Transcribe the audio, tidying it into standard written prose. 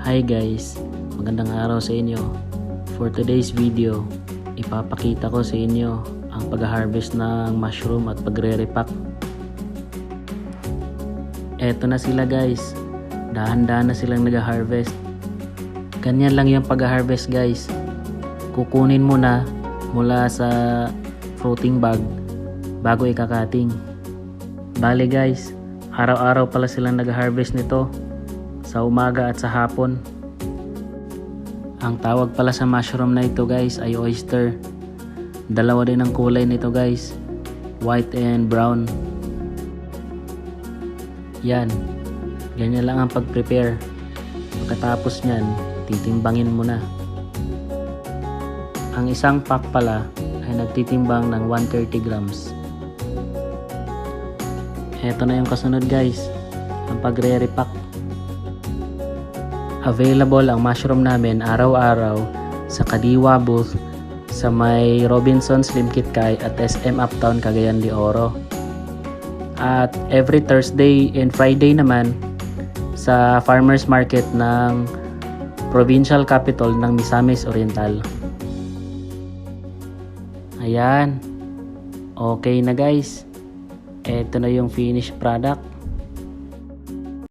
Hi guys, magandang araw sa inyo. For today's video, ipapakita ko sa inyo ang pag-harvest ng mushroom at pagre-repack. Eto na sila guys, dahan-dahan na silang nag-harvest. Ganyan lang yung pag-harvest guys. Kukunin mo na mula sa fruiting bag bago ikakating. Bale guys, araw-araw pala silang nag-harvest nito, sa umaga at sa hapon. Ang tawag pala sa mushroom na ito guys ay oyster. Dalawa din ang kulay nito guys, white and brown. Yan, ganyan lang ang pag-prepare. Pagkatapos nyan, titimbangin mo na. Ang isang pack pala ay nagtitimbang ng 130 grams. Eto na yung kasunod guys, ang pagre-repack. Available ang mushroom namin araw-araw sa Kadiwa booth sa may Robinsons Slim Kit Kai at SM Uptown Cagayan de Oro. At every Thursday and Friday naman sa farmers market ng provincial capital ng Misamis Oriental. Ayan, okay na guys. Ito na yung finished product.